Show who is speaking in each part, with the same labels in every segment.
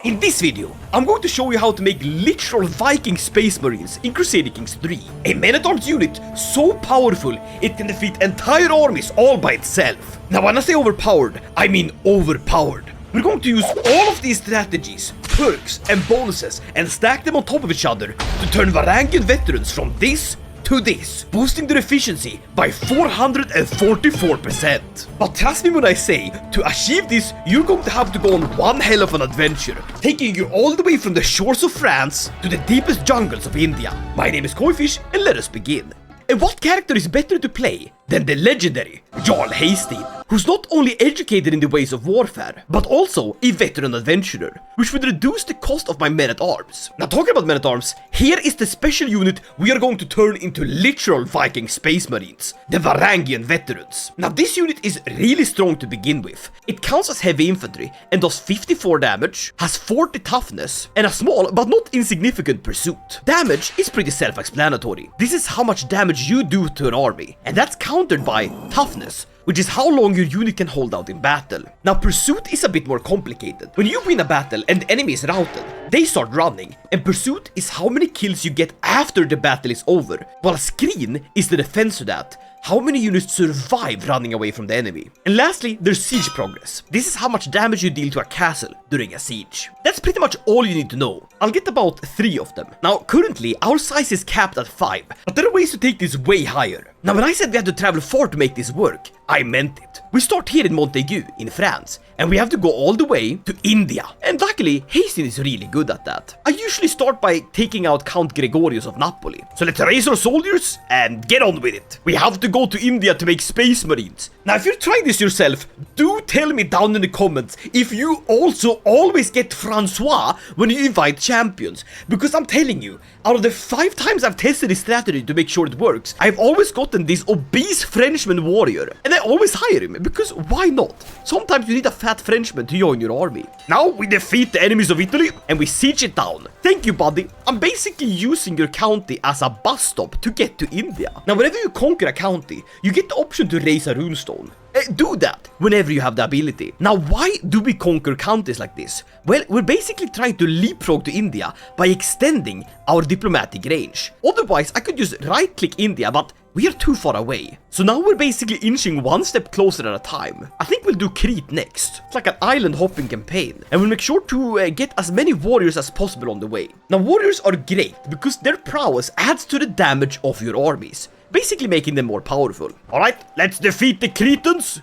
Speaker 1: In this video, I'm going to show you how to make literal Viking Space Marines in Crusader Kings 3. A man-at-arms unit so powerful it can defeat entire armies all by itself. Now when I say overpowered, I mean overpowered. We're going to use all of these strategies, perks and bonuses and stack them on top of each other to turn Varangian Veterans from this to this, boosting their efficiency by 444%. But trust me when I say, to achieve this, you're going to have to go on one hell of an adventure, taking you all the way from the shores of France to the deepest jungles of India. My name is Koifish, and let us begin. And what character is better to play than the legendary Jarl Hastin, who's not only educated in the ways of warfare, but also a veteran adventurer, which would reduce the cost of my men-at-arms. Now talking about men-at-arms, here is the special unit we are going to turn into literal Viking Space Marines, the Varangian Veterans. Now this unit is really strong to begin with. It counts as heavy infantry and does 54 damage, has 40 toughness, and a small but not insignificant pursuit. Damage is pretty self-explanatory. This is how much damage you do to an army, and that's countered by toughness, which is how long your unit can hold out in battle. Now pursuit is a bit more complicated. When you win a battle and the enemy is routed, they start running, and pursuit is how many kills you get after the battle is over, while screen is the defense to that, how many units survive running away from the enemy. And lastly, there's siege progress. This is how much damage you deal to a castle during a siege. That's pretty much all you need to know. I'll get about 3 of them. Now currently our size is capped at 5, but there are ways to take this way higher. Now when I said we had to travel far to make this work, I meant it. We start here in Montaigu in France, and we have to go all the way to India. And luckily, Hastin is really good at that. I usually start by taking out Count Gregorius of Napoli. So let's raise our soldiers and get on with it. We have to go to India to make Space Marines. Now if you're trying this yourself, do tell me down in the comments if you also always get Francois when you invite champions. Because I'm telling you, out of the 5 times I've tested this strategy to make sure it works, I've always gotten this obese Frenchman warrior. And I always hire him, because why not? Sometimes you need a fat Frenchman to join your army. Now we defeat the enemies of Italy and we siege it down. Thank you, buddy. I'm basically using your county as a bus stop to get to India. Now whenever you conquer a county, you get the option to raise a runestone. Do that whenever you have the ability. Now why do we conquer counties like this? Well, we're basically trying to leapfrog to India by extending our diplomatic range. Otherwise I could just right click India, but we are too far away. So now we're basically inching one step closer at a time. I think we'll do Crete next. It's like an island hopping campaign. And we'll make sure to get as many warriors as possible on the way. Now warriors are great because their prowess adds to the damage of your armies, basically making them more powerful. Alright, let's defeat the Cretans.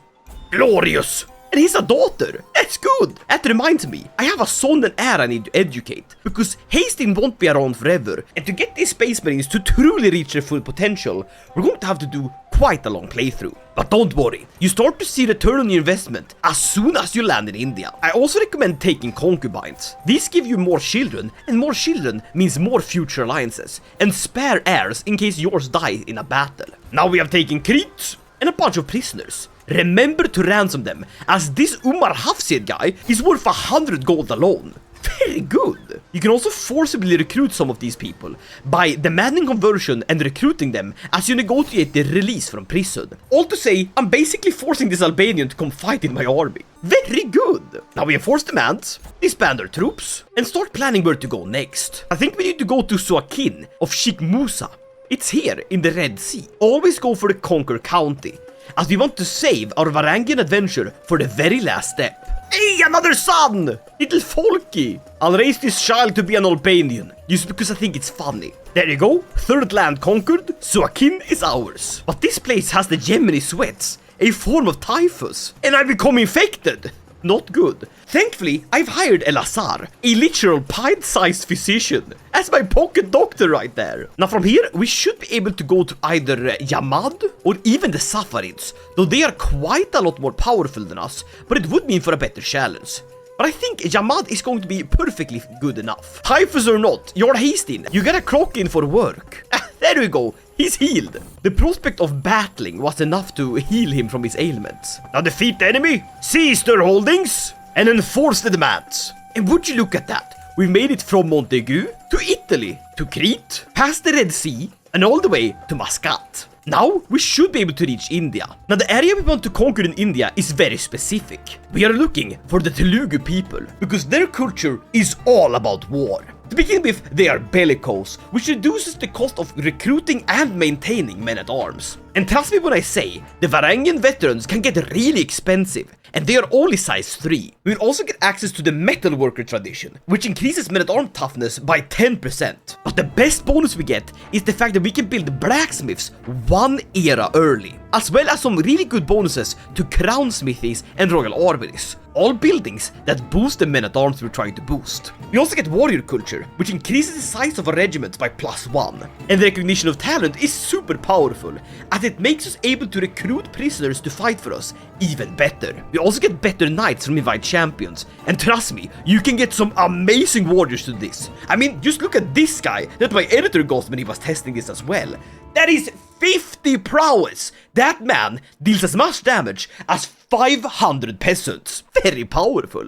Speaker 1: Glorious. And he's a daughter. That's good. That reminds me, I have a son and heir I need to educate, because Hastin won't be around forever, and to get these Space Marines to truly reach their full potential, we're going to have to do quite a long playthrough. But don't worry, you start to see return on your investment as soon as you land in India. I also recommend taking concubines. These give you more children, and more children means more future alliances, and spare heirs in case yours die in a battle. Now we have taken Crete and a bunch of prisoners. Remember to ransom them, as this Umar Hafsid guy is worth 100 gold alone. Very good. You can also forcibly recruit some of these people by demanding conversion and recruiting them as you negotiate their release from prison. All to say, I'm basically forcing this Albanian to come fight in my army. Very good. Now we enforce demands, disband our troops, and start planning where to go next. I think we need to go to Suakin of Sheikh Musa. It's here in the Red Sea. Always go for the conquer county, as we want to save our Varangian adventure for the very last step. Hey, another son! Little Folky! I'll raise this child to be an Albanian, just because I think it's funny. There you go, 3rd land conquered, Suakin is ours. But this place has the Gemini sweats, a form of typhus, and I become infected. Not good. Thankfully, I've hired Elazar, a literal pint-sized physician, as my pocket doctor right there. Now from here, we should be able to go to either Yamad or even the Safarids, though they are quite a lot more powerful than us, but it would mean for a better challenge. But I think Yamad is going to be perfectly good enough. Typhus or not, you're Hastin. You gotta clock in for work. There we go. He's healed. The prospect of battling was enough to heal him from his ailments. Now defeat the enemy, seize their holdings, and enforce the demands. And would you look at that? We've made it from Montaigu to Italy, to Crete, past the Red Sea, and all the way to Muscat. Now we should be able to reach India. Now the area we want to conquer in India is very specific. We are looking for the Telugu people because their culture is all about war. To begin with, they are bellicose, which reduces the cost of recruiting and maintaining men-at-arms. And trust me when I say, the Varangian Veterans can get really expensive, and they are only size 3. We will also get access to the metalworker tradition, which increases men-at-arm toughness by 10%. But the best bonus we get is the fact that we can build blacksmiths 1 era early, as well as some really good bonuses to crown smithies and royal armories. All buildings that boost the men-at-arms we're trying to boost. We also get warrior culture, which increases the size of a regiment by +1. And the recognition of talent is super powerful, as it makes us able to recruit prisoners to fight for us even better. We also get better knights from invite champions, and trust me, you can get some amazing warriors to this. I mean, just look at this guy that my editor got when he was testing this as well. That is 50 prowess! That man deals as much damage as 500 peasants. Very powerful.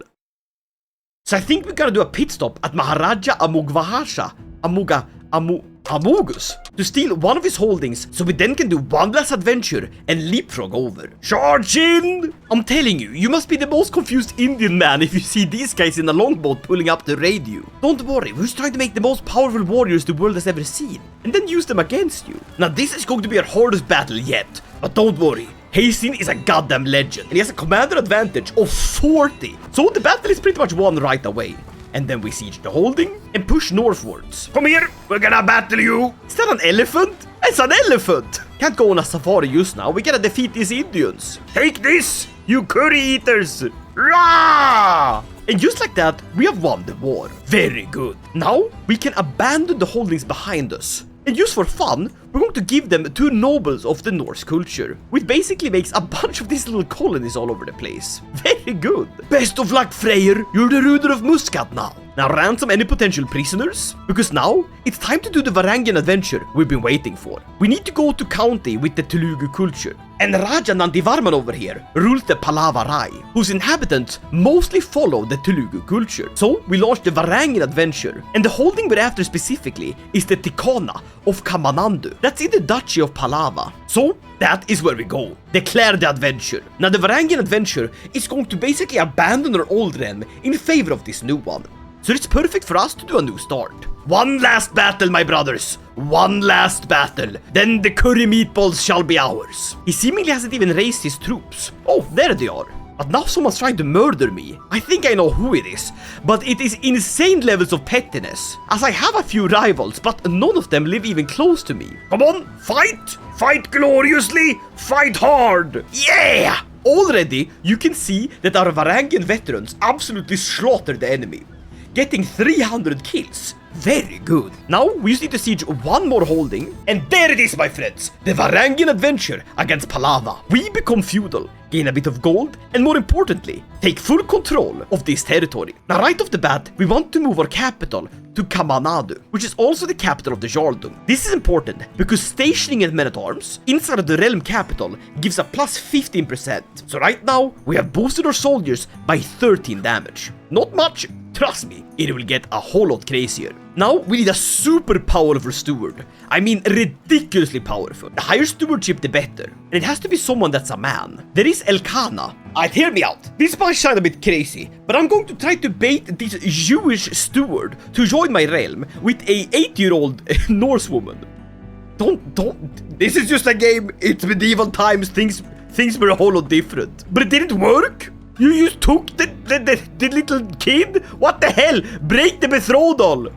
Speaker 1: So I think we're gonna do a pit stop at Maharaja Amogus to steal one of his holdings so we then can do one last adventure and leapfrog over. Charge in! I'm telling you, you must be the most confused Indian man if you see these guys in a longboat pulling up to raid you. Don't worry, we're just trying to make the most powerful warriors the world has ever seen and then use them against you. Now this is going to be our hardest battle yet, but don't worry. Hasten is a goddamn legend, and he has a commander advantage of 40, so the battle is pretty much won right away. And then we siege the holding and push northwards. Come here, we're gonna battle you! Is that an elephant? It's an elephant! Can't go on a safari just now, we gotta defeat these Indians. Take this, you curry eaters! Rah! And just like that, we have won the war. Very good. Now, we can abandon the holdings behind us. And just for fun, we're going to give them 2 nobles of the Norse culture, which basically makes a bunch of these little colonies all over the place. Very good. Best of luck, Freyr. You're the ruler of Muscat now. Now ransom any potential prisoners, because now it's time to do the Varangian adventure we've been waiting for. We need to go to county with the Telugu culture. And Raja Nandivarman over here rules the Pallava Rai, whose inhabitants mostly follow the Telugu culture. So we launch the Varangian adventure, and the holding we're after specifically is the Tikana of Kamanandu. That's in the duchy of Pallava. So that is where we go. Declare the adventure. Now the Varangian adventure is going to basically abandon our old realm in favor of this new one. So it's perfect for us to do a new start. One last battle, my brothers. One last battle. Then the curry meatballs shall be ours. He seemingly hasn't even raised his troops. Oh, there they are. But now someone's trying to murder me. I think I know who it is, but it is insane levels of pettiness, as I have a few rivals, but none of them live even close to me. Come on, fight! Fight gloriously! Fight hard! Yeah! Already, you can see that our Varangian veterans absolutely slaughter the enemy, getting 300 kills. Very good. Now we just need to siege one more holding, and there it is, my friends. The Varangian adventure against Pallava. We become feudal, gain a bit of gold, and more importantly, take full control of this territory. Now right off the bat, we want to move our capital to Kamanadu, which is also the capital of the Jarldom. This is important because stationing at men-at-arms inside of the realm capital gives a plus 15%. So right now, we have boosted our soldiers by 13 damage. Not much. Trust me, it will get a whole lot crazier. Now we need a super powerful steward. I mean ridiculously powerful. The higher stewardship the better. And it has to be someone that's a man. There is Elkanah. Alright, hear me out. This might sound a bit crazy, but I'm going to try to bait this Jewish steward to join my realm with a 8-year-old Norse woman. Don't. This is just a game. It's medieval times. Things were a whole lot different. But it didn't work. You just took the little kid? What the hell? Break the betrothal!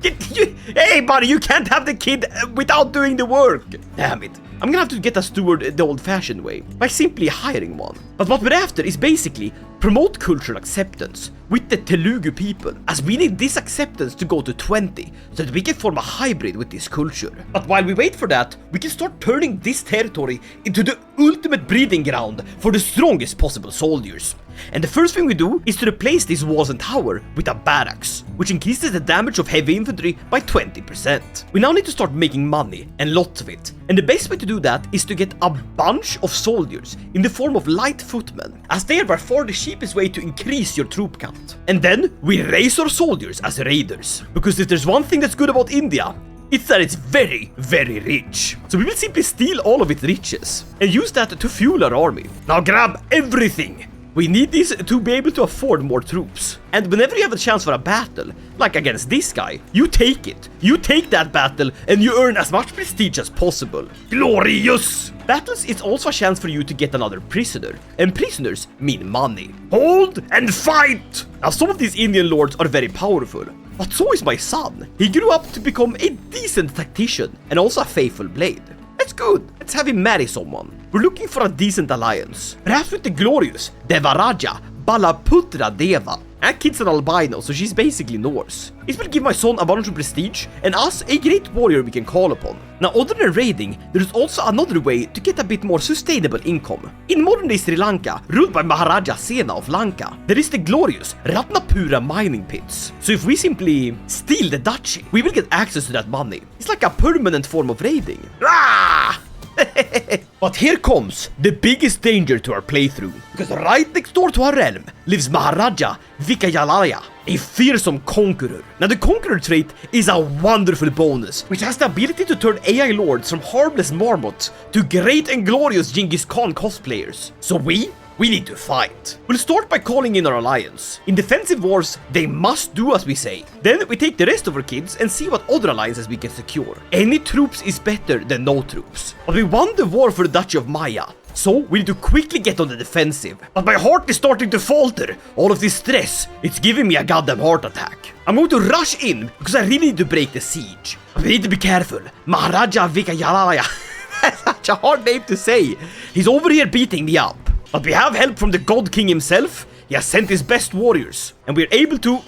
Speaker 1: Hey buddy, you can't have the kid without doing the work! Damn it. I'm gonna have to get a steward the old-fashioned way, by simply hiring one. But what we're after is basically promote cultural acceptance with the Telugu people, as we need this acceptance to go to 20, so that we can form a hybrid with this culture. But while we wait for that, we can start turning this territory into the ultimate breeding ground for the strongest possible soldiers. And the first thing we do is to replace this walls and tower with a barracks, which increases the damage of heavy infantry by 20%. We now need to start making money, and lots of it. And the best way to do that is to get a bunch of soldiers in the form of light footmen, as they are by far the cheapest way to increase your troop count. And then we raise our soldiers as raiders, because if there's one thing that's good about India, It's that it's very, very rich. So we will simply steal all of its riches and use that to fuel our army. Now grab everything. We need this to be able to afford more troops. And whenever you have a chance for a battle, like against this guy, you take it. You take that battle and you earn as much prestige as possible. Glorious! Battles is also a chance for you to get another prisoner. And prisoners mean money. Hold and fight! Now some of these Indian lords are very powerful. But so is my son. He grew up to become a decent tactician and also a faithful blade. That's good. Let's have him marry someone. We're looking for a decent alliance. Perhaps with the glorious Devaraja Balaputra Deva. That kid's an albino, so she's basically Norse. This will give my son a bunch of prestige and us a great warrior we can call upon. Now, other than raiding, there's also another way to get a bit more sustainable income. In modern-day Sri Lanka, ruled by Maharaja Sena of Lanka, there is the glorious Ratnapura mining pits. So if we simply steal the duchy, we will get access to that money. It's like a permanent form of raiding. Ah! But here comes the biggest danger to our playthrough, because right next door to our realm lives Maharaja Vikayalaya, a fearsome conqueror. Now the conqueror trait is a wonderful bonus, which has the ability to turn AI lords from harmless marmots to great and glorious Genghis Khan cosplayers. So we need to fight. We'll start by calling in our alliance. In defensive wars, they must do as we say. Then we take the rest of our kids and see what other alliances we can secure. Any troops is better than no troops. But we won the war for the Duchy of Maya, so we need to quickly get on the defensive. But my heart is starting to falter. All of this stress, it's giving me a goddamn heart attack. I'm going to rush in because I really need to break the siege. But we need to be careful. Maharaja Vikayalaya. That's such a hard name to say. He's over here beating me up. But we have help from the God King himself. He has sent his best warriors, and we're able to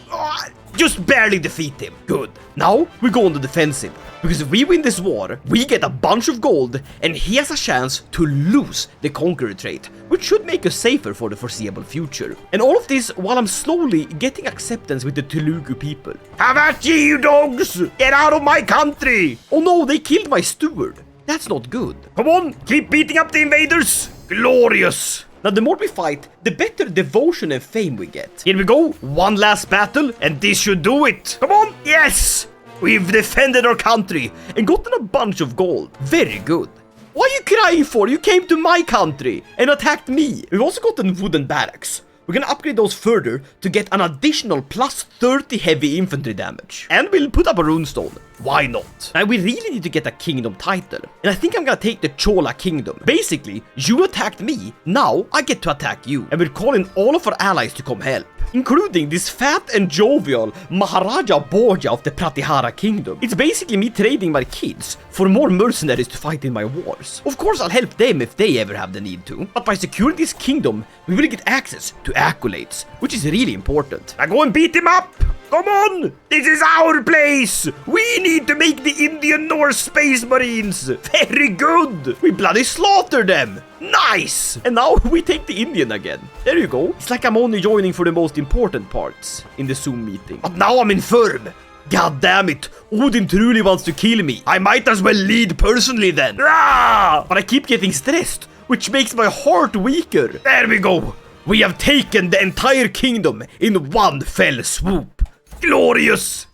Speaker 1: just barely defeat him. Good. Now we go on the defensive, because if we win this war, we get a bunch of gold, and he has a chance to lose the conqueror trait, which should make us safer for the foreseeable future. And all of this while I'm slowly getting acceptance with the Telugu people. Have at ye, you dogs! Get out of my country! Oh no, they killed my steward. That's not good. Come on, keep beating up the invaders! Glorious! Now, the more we fight, the better devotion and fame we get. Here we go. One last battle, and this should do it. Come on. Yes! We've defended our country and gotten a bunch of gold. Very good. What are you crying for? You came to my country and attacked me. We've also gotten wooden barracks. We're gonna upgrade those further to get an additional plus 30 heavy infantry damage. And we'll put up a runestone. Why not? Now, we really need to get a kingdom title. And I think I'm gonna take the Chola kingdom. Basically, you attacked me, now I get to attack you. And we'll call in all of our allies to come help, including this fat and jovial Maharaja Borja of the Pratihara kingdom. It's basically me trading my kids for more mercenaries to fight in my wars. Of course, I'll help them if they ever have the need to. But by securing this kingdom, we will get access to accolades, which is really important. I go and beat him up! Come on! This is our place! We need to make the Indian Norse Space Marines! Very good! We bloody slaughter them! Nice! And now we take the Indian again. There you go. It's like I'm only joining for the most important parts in the Zoom meeting. But now I'm infirm. God damn it. Odin truly wants to kill me. I might as well lead personally then. Ah! But I keep getting stressed, which makes my heart weaker. There we go. We have taken the entire kingdom in one fell swoop. Glorious!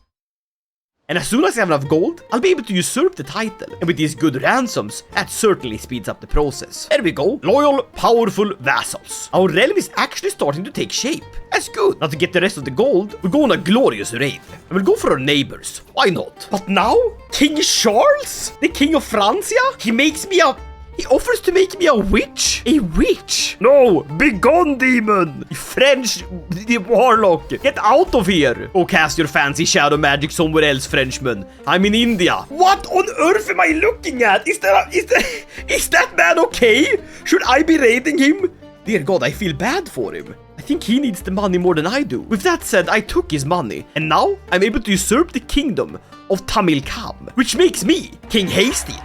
Speaker 1: And as soon as I have enough gold, I'll be able to usurp the title. And with these good ransoms, that certainly speeds up the process. There we go. Loyal, powerful vassals. Our realm is actually starting to take shape. That's good. Now to get the rest of the gold, we'll go on a glorious raid. And we'll go for our neighbors. Why not? But now, King Charles, the King of Francia, he offers to make me a witch? A witch? No, begone, demon! French warlock, get out of here! Go cast your fancy shadow magic somewhere else, Frenchman. I'm in India. What on earth am I looking at? Is that man okay? Should I be raiding him? Dear God, I feel bad for him. I think he needs the money more than I do. With that said, I took his money, and now I'm able to usurp the kingdom of Tamilkam, which makes me King Hasty.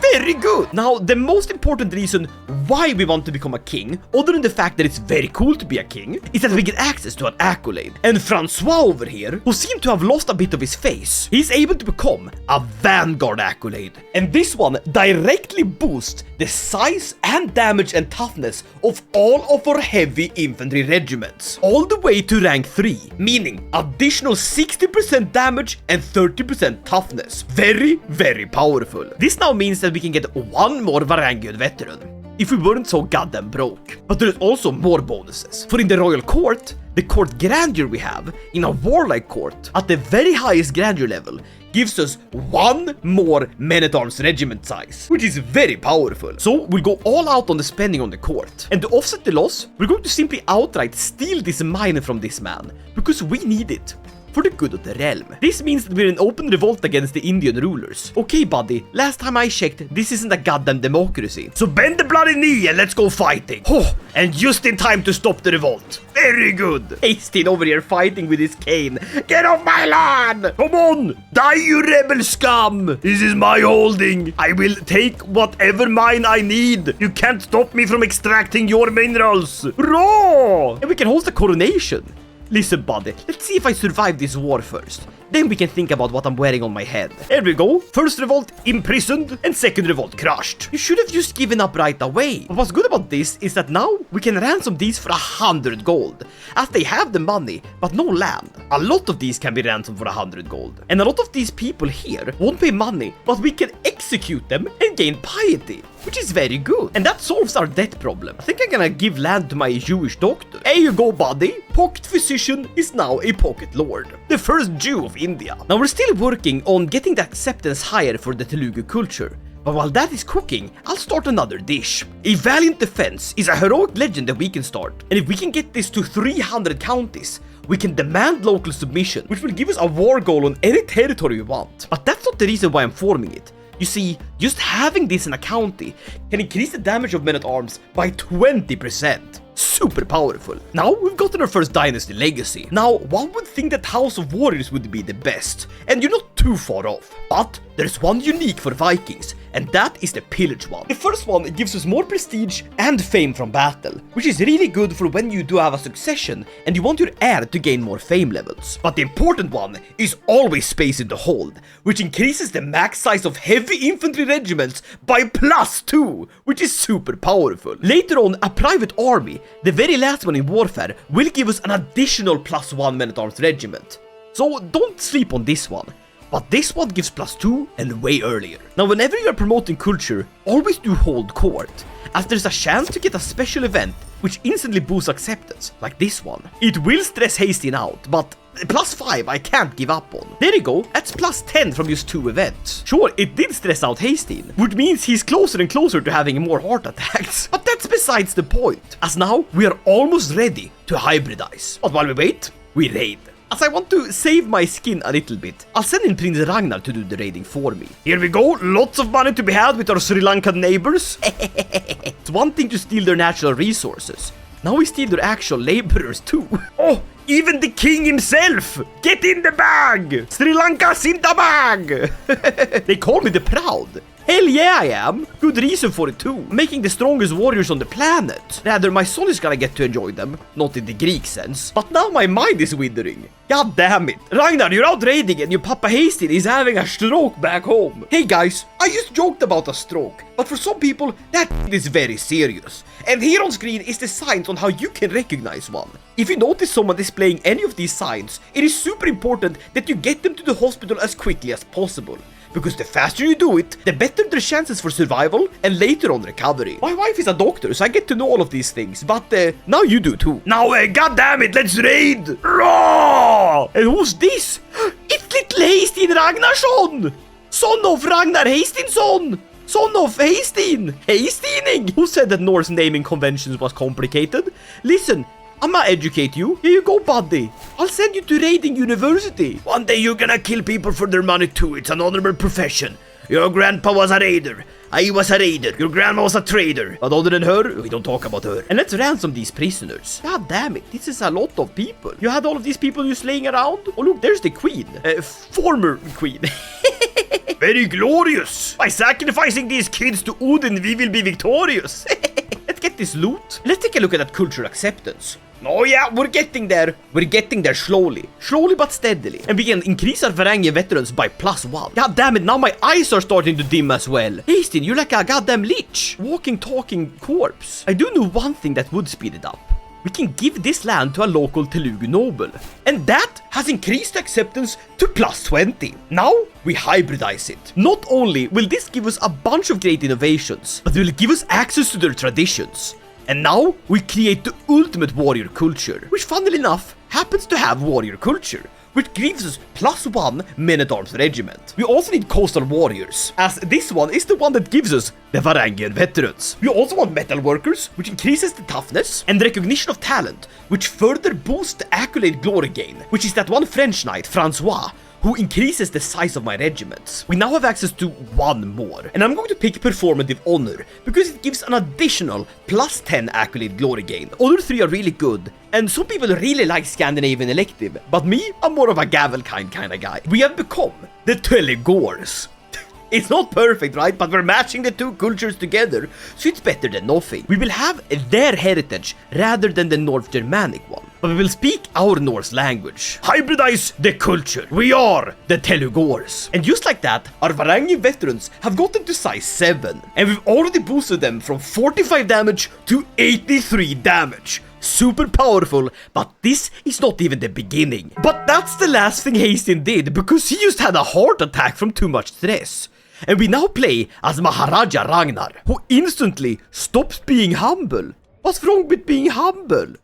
Speaker 1: Very good. Now, the most important reason why we want to become a king, other than the fact that it's very cool to be a king, is that we get access to an accolade. And Francois over here, who seemed to have lost a bit of his face, he's able to become a vanguard accolade. And this one directly boosts the size and damage and toughness of all of our heavy infantry regiments, all the way to rank 3, meaning additional 60% damage and 30% toughness. Very, very powerful. This now means that we can get one more Varangian veteran, if we weren't so goddamn broke. But there's also more bonuses. For in the royal court, the court grandeur we have in a warlike court at the very highest grandeur level gives us one more men-at-arms regiment size, which is very powerful. So we'll go all out on the spending on the court. And to offset the loss, we're going to simply outright steal this mine from this man, because we need it for the good of the realm. This means that we're in open revolt against the Indian rulers. Okay, buddy, last time I checked, this isn't a goddamn democracy. So bend the bloody knee and let's go fighting. Oh, and just in time to stop the revolt. Very good. Hastin over here fighting with his cane. Get off my lawn! Come on! Die, you rebel scum! This is my holding. I will take whatever mine I need. You can't stop me from extracting your minerals. Raw! And we can host a coronation. Listen, buddy, let's see if I survive this war first. Then we can think about what I'm wearing on my head. There we go. First revolt imprisoned and second revolt crushed. You should have just given up right away. But what's good about this is that now we can ransom these for 100 gold, as they have the money but no land. A lot of these can be ransomed for 100 gold. And a lot of these people here won't pay money, but we can execute them and gain piety, which is very good. And that solves our debt problem. I think I'm gonna give land to my Jewish doctor. Here you go, buddy. Pocket physician is now a pocket lord. The first Jew of India. Now we're still working on getting the acceptance higher for the Telugu culture. But while that is cooking, I'll start another dish. A valiant defense is a heroic legend that we can start. And if we can get this to 300 counties, we can demand local submission, which will give us a war goal on any territory we want. But that's not the reason why I'm forming it. You see, just having this in a county can increase the damage of men-at-arms by 20%. Super powerful. Now we've gotten our first dynasty legacy. Now one would think that House of Warriors would be the best, and you're not too far off. But there's one unique for Vikings, and that is the pillage one. The first one gives us more prestige and fame from battle, which is really good for when you do have a succession and you want your heir to gain more fame levels. But the important one is always space in the hold, which increases the max size of heavy infantry regiments by +2, which is super powerful. Later on, a private army, the very last one in warfare, will give us an additional +1 men-at-arms regiment. So don't sleep on this one. But this one gives +2 and way earlier. Now whenever you are promoting culture, always do hold court, as there's a chance to get a special event which instantly boosts acceptance, like this one. It will stress Hastin out, but +5 I can't give up on. There you go, that's +10 from just 2 events. Sure, it did stress out Hastin, which means he's closer and closer to having more heart attacks. But that's besides the point, as now we are almost ready to hybridize. But while we wait, we raid. As I want to save my skin a little bit, I'll send in Prince Ragnar to do the raiding for me. Here we go, lots of money to be had with our Sri Lankan neighbors. It's one thing to steal their natural resources. Now we steal their actual laborers too. Oh, even the king himself! Get in the bag! Sri Lanka's in the bag! They call me the Proud. Hell yeah I am! Good reason for it too. Making the strongest warriors on the planet. Rather, my son is gonna get to enjoy them. Not in the Greek sense. But now my mind is withering. God damn it. Ragnar, you're out raiding and your Papa Hastin is having a stroke back home. Hey guys, I just joked about a stroke. But for some people, that is very serious. And here on screen is the signs on how you can recognize one. If you notice someone displaying any of these signs, it is super important that you get them to the hospital as quickly as possible. Because the faster you do it, the better the chances for survival and later on recovery. My wife is a doctor, so I get to know all of these things, but now you do too. Now, goddammit, let's raid! Raw! And who's this? It's little Hastin Ragnarsson! Son of Ragnar Hastinsson! Son of Hastin! Hastining! Who said that Norse naming conventions was complicated? Listen, I'ma educate you. Here you go, buddy. I'll send you to raiding university. One day you're gonna kill people for their money too. It's an honorable profession. Your grandpa was a raider. I was a raider. Your grandma was a trader. But other than her, we don't talk about her. And let's ransom these prisoners. God damn it. This is a lot of people. You had all of these people just laying around? Oh, look, there's the queen. Former queen. Very glorious. By sacrificing these kids to Odin, we will be victorious. Let's get this loot. Let's take a look at that cultural acceptance. Oh yeah, we're getting there. We're getting there slowly. Slowly but steadily. And we can increase our Varangian Veterans by +1. God damn it, now my eyes are starting to dim as well. Hastin, you're like a goddamn leech. Walking, talking corpse. I do know one thing that would speed it up. We can give this land to a local Telugu noble. And that has increased acceptance to +20. Now, we hybridize it. Not only will this give us a bunch of great innovations, but it will give us access to their traditions. And now, we create the ultimate warrior culture, which funnily enough, happens to have warrior culture, which gives us +1 men-at-arms regiment. We also need coastal warriors, as this one is the one that gives us the Varangian Veterans. We also want metal workers, which increases the toughness, and the recognition of talent, which further boosts the accolade glory gain, which is that one French knight, Francois, who increases the size of my regiments. We now have access to one more, and I'm going to pick Performative Honor, because it gives an additional +10 accolade glory gain. Other 3 are really good, and some people really like Scandinavian elective, but me, I'm more of a Gavelkind kind of guy. We have become the Telegors. It's not perfect, right? But we're matching the two cultures together, so it's better than nothing. We will have their heritage rather than the North Germanic one. But we will speak our Norse language. Hybridize the culture. We are the Telugors. And just like that, our Varangian Veterans have gotten to size 7. And we've already boosted them from 45 damage to 83 damage. Super powerful, but this is not even the beginning. But that's the last thing Hastin did, because he just had a heart attack from too much stress. And we now play as Maharaja Ragnar, who instantly stops being humble. What's wrong with being humble?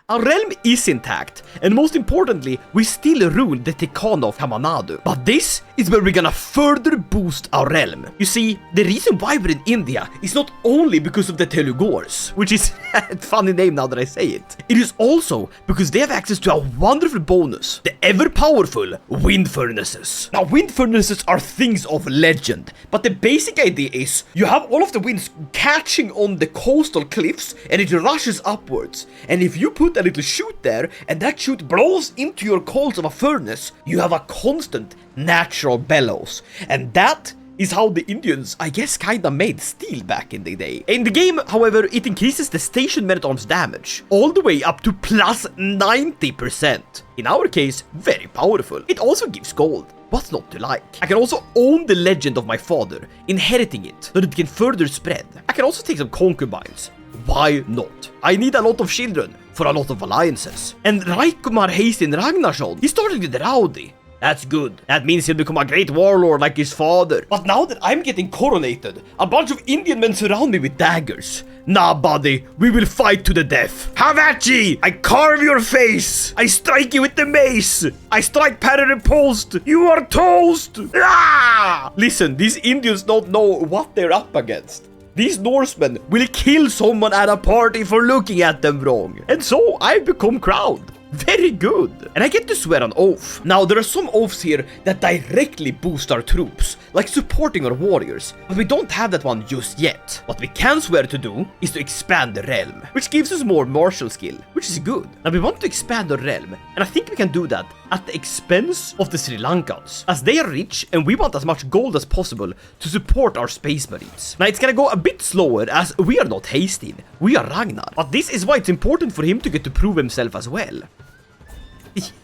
Speaker 1: Our realm is intact, and most importantly, we still rule the Tikana of Kamanadu. But this is where we're gonna further boost our realm. You see, the reason why we're in India is not only because of the Telugors, which is a funny name now that I say it. It is also because they have access to a wonderful bonus, the ever-powerful wind furnaces. Now, wind furnaces are things of legend, but the basic idea is you have all of the winds catching on the coastal cliffs, and it rushes upwards. And if you put a little chute there, and that chute blows into your coals of a furnace, you have a constant natural bellows. And that is how the Indians, I guess, kinda made steel back in the day. In the game, however, it increases the station men-at-arms damage all the way up to +90%. In our case, very powerful. It also gives gold. What's not to like? I can also own the legend of my father, inheriting it so that it can further spread. I can also take some concubines. Why not? I need a lot of children for a lot of alliances. And Raikumar Hastin Ragnarsson, he started with Rowdy. That's good. That means he'll become a great warlord like his father. But now that I'm getting coronated, a bunch of Indian men surround me with daggers. Nah, buddy, we will fight to the death. Have at ye! I carve your face! I strike you with the mace! I strike parry repulsed! You are toast! Ah! Listen, these Indians don't know what they're up against. These Norsemen will kill someone at a party for looking at them wrong. And so I become crowned. Very good. And I get to swear an oath. Now, there are some oaths here that directly boost our troops, like supporting our warriors, but we don't have that one just yet. What we can swear to do is to expand the realm, which gives us more martial skill, which is good. Now, we want to expand our realm, and I think we can do that at the expense of the Sri Lankans, as they are rich and we want as much gold as possible to support our space marines. Now, it's gonna go a bit slower as we are not Hastin, we are Ragnar, but this is why it's important for him to get to prove himself as well.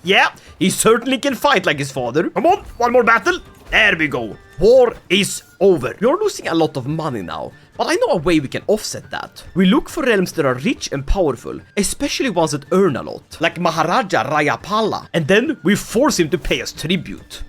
Speaker 1: Yeah, he certainly can fight like his father. Come on, one more battle. There we go. War is over. You're losing a lot of money now, but I know a way we can offset that. We look for realms that are rich and powerful, especially ones that earn a lot, like Maharaja Rayapala, and then we force him to pay us tribute.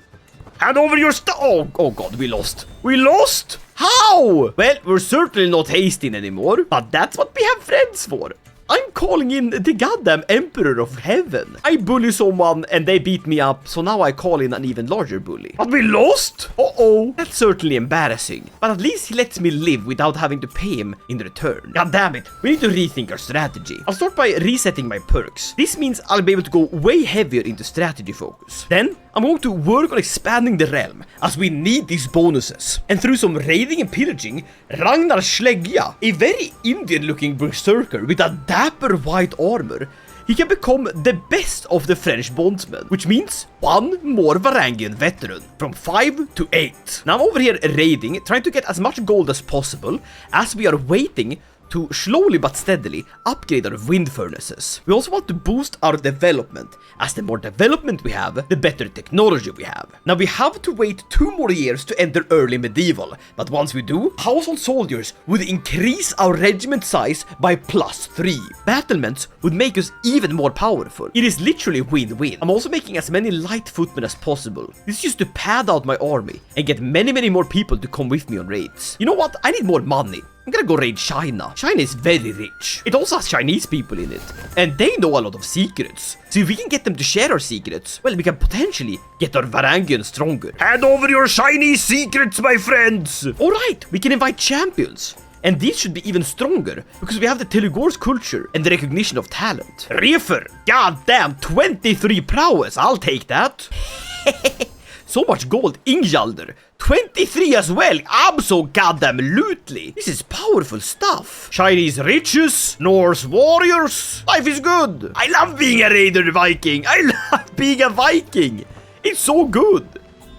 Speaker 1: Hand over your oh god, we lost. We lost? How? Well, we're certainly not Hastin anymore, but that's what we have friends for. I'm calling in the goddamn Emperor of Heaven. I bully someone and they beat me up, so now I call in an even larger bully. But we lost? Uh-oh. That's certainly embarrassing. But at least he lets me live without having to pay him in return. God damn it. We need to rethink our strategy. I'll start by resetting my perks. This means I'll be able to go way heavier into strategy focus. Then, I'm going to work on expanding the realm, as we need these bonuses. And through some raiding and pillaging, Ragnar Slegja, a very Indian-looking berserker with a dapper white armor, he can become the best of the French bondsmen, which means 1 more Varangian veteran, from 5 to 8. Now I'm over here raiding, trying to get as much gold as possible, as we are waiting to slowly but steadily upgrade our wind furnaces. We also want to boost our development, as the more development we have, the better technology we have. Now we have to wait 2 more years to enter early medieval, but once we do, household soldiers would increase our regiment size by +3. Battlements would make us even more powerful. It is literally win-win. I'm also making as many light footmen as possible. This is just to pad out my army and get many more people to come with me on raids. You know what? I need more money. I'm gonna go raid China. China is very rich. It also has Chinese people in it. And they know a lot of secrets. So if we can get them to share our secrets, well, we can potentially get our Varangians stronger. Hand over your Chinese secrets, my friends! Alright, we can invite champions. And these should be even stronger, because we have the Telugu's culture and the recognition of talent. Reefer! Goddamn, 23 prowess! I'll take that! So much gold, Ingjalder. 23 as well, absolutely. This is powerful stuff. Chinese riches, Norse warriors. Life is good. I love being a raider Viking. I love being a Viking. It's so good.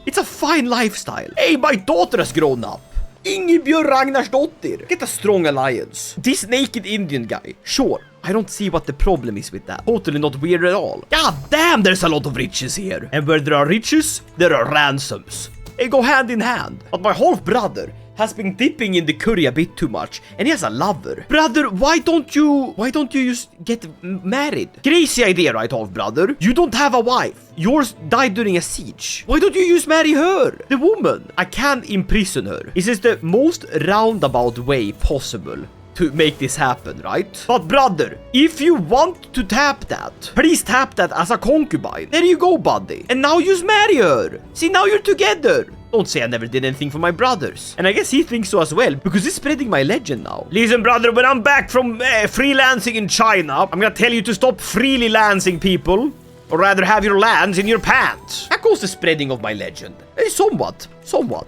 Speaker 1: It's a fine lifestyle. Hey, my daughter has grown up. Ingebjörn Ragnarsdottir. Get a strong alliance. This naked Indian guy, sure. I don't see what the problem is with that. Totally not weird at all. God damn, there's a lot of riches here. And where there are riches, there are ransoms. They go hand in hand. But my half brother has been dipping in the curry a bit too much, and he has a lover. Brother, why don't you just get married? Crazy idea, right, half brother? You don't have a wife. Yours died during a siege. Why don't you just marry her? The woman. I can imprison her. This is the most roundabout way possible to make this happen, right? But brother, if you want to tap that, please tap that as a concubine. There you go, buddy. And now just marry her. See, now you're together. Don't say I never did anything for my brothers. And I guess he thinks so as well, because he's spreading my legend now. Listen, brother, when I'm back from freelancing in China, I'm gonna tell you to stop freely lancing people, or rather have your lands in your pants. That goes the spreading of my legend. Somewhat.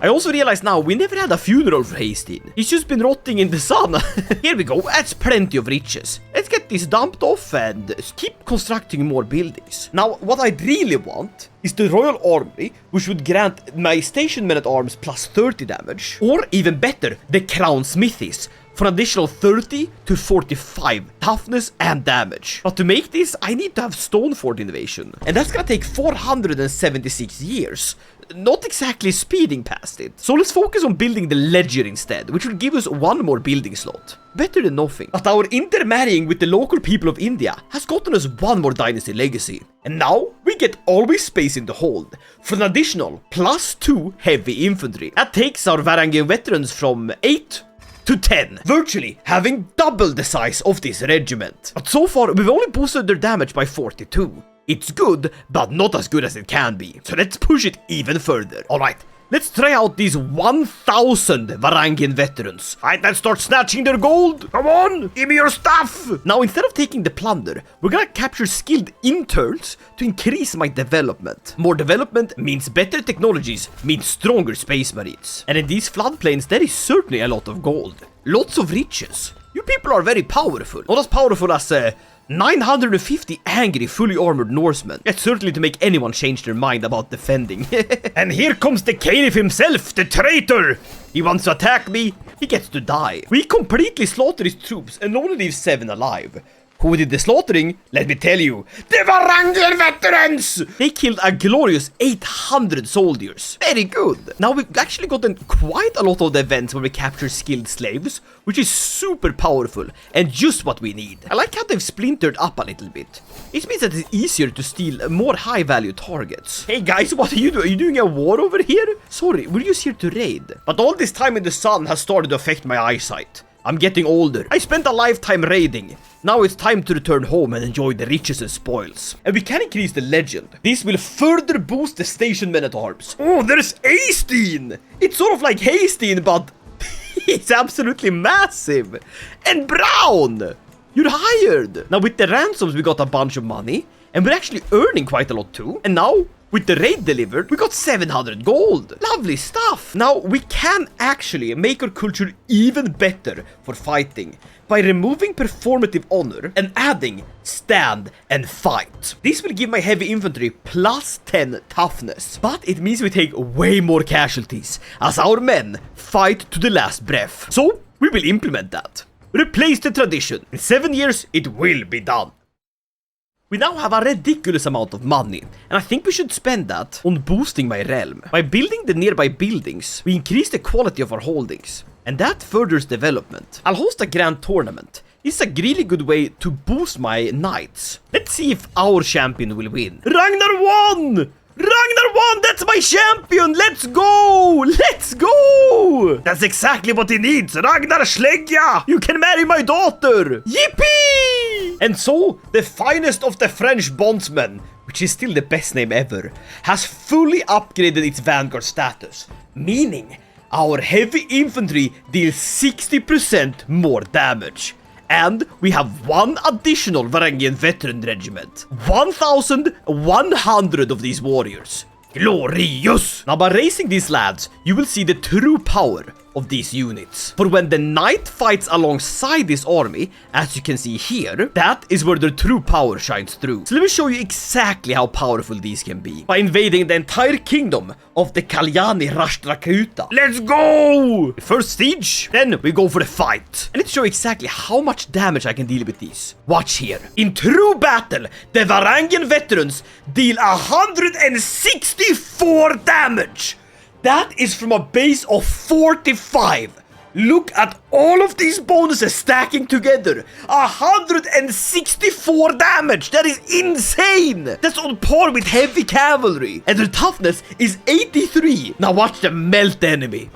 Speaker 1: I also realize now we never had a funeral for Hastings. He's just been rotting in the sun. Here we go. That's plenty of riches. Let's get this dumped off and keep constructing more buildings. Now, what I really want is the Royal Army, which would grant my station men-at-arms plus 30 damage. Or even better, the Crown Smithies, for an additional 30 to 45 toughness and damage. But to make this, I need to have Stone Fort Innovation. And that's gonna take 476 years. Not exactly speeding past it. So let's focus on building the Ledger instead, which will give us 1 more building slot. Better than nothing. But our intermarrying with the local people of India has gotten us 1 more dynasty legacy. And now we get always space in the hold for an additional +2 heavy infantry. That takes our Varangian Veterans from 8 to 10, virtually having double the size of this regiment. But so far, we've only boosted their damage by 42. It's good, but not as good as it can be. So let's push it even further. Alright, let's try out these 1,000 Varangian Veterans. Alright, let's start snatching their gold. Come on, give me your stuff. Now, instead of taking the plunder, we're gonna capture skilled interns to increase my development. More development means better technologies, means stronger space marines. And in these floodplains, there is certainly a lot of gold. Lots of riches. You people are very powerful. Not as powerful as 950 angry, fully armored Norsemen. That's certainly to make anyone change their mind about defending. And here comes the caliph himself, the traitor! He wants to attack me, he gets to die. We completely slaughter his troops and only leave 7 alive. Who did the slaughtering? Let me tell you. The Varangian Veterans! They killed a glorious 800 soldiers. Very good. Now we've actually gotten quite a lot of the events where we capture skilled slaves, which is super powerful and just what we need. I like how they've splintered up a little bit. This means that it's easier to steal more high-value targets. Hey guys, what are you doing? Are you doing a war over here? Sorry, we're just here to raid. But all this time in the sun has started to affect my eyesight. I'm getting older. I spent a lifetime raiding. Now it's time to return home and enjoy the riches and spoils. And we can increase the legend. This will further boost the station men-at-arms. Oh, there's Hasteen! It's sort of like Hasteen, but it's absolutely massive. And Brown! You're hired! Now with the ransoms we got a bunch of money. And we're actually earning quite a lot too. And now With the raid delivered, we got 700 gold. Lovely stuff. Now, we can actually make our culture even better for fighting by removing performative honor and adding stand and fight. This will give my heavy infantry plus 10 toughness, but it means we take way more casualties as our men fight to the last breath. So, we will implement that. Replace the tradition. In 7 years, it will be done. We now have a ridiculous amount of money, and I think we should spend that on boosting my realm. By building the nearby buildings, we increase the quality of our holdings, and that furthers development. I'll host a grand tournament. It's a really good way to boost my knights. Let's see if our champion will win. Ragnar won! Ragnar won! That's my champion! Let's go! Let's go! That's exactly what he needs! Ragnar Slegja! You can marry my daughter! Yippee! And so, the finest of the French bondsmen, which is still the best name ever, has fully upgraded its vanguard status, meaning our heavy infantry deals 60% more damage. And we have one additional Varangian Veteran regiment. 1,100 of these warriors. Glorious! Now by raising these lads, you will see the true power of these units. For when the knight fights alongside this army, as you can see here, that is where their true power shines through. So let me show you exactly how powerful these can be. By invading the entire kingdom of the Kalyani Rashtrakuta. Let's go! First siege, then we go for the fight. And let's show you exactly how much damage I can deal with these. Watch here. In true battle, the Varangian Veterans deal 164 damage. That is from a base of 45. Look at all of these bonuses stacking together. 164 damage. That is insane. That's on par with heavy cavalry. And their toughness is 83. Now watch them melt the enemy.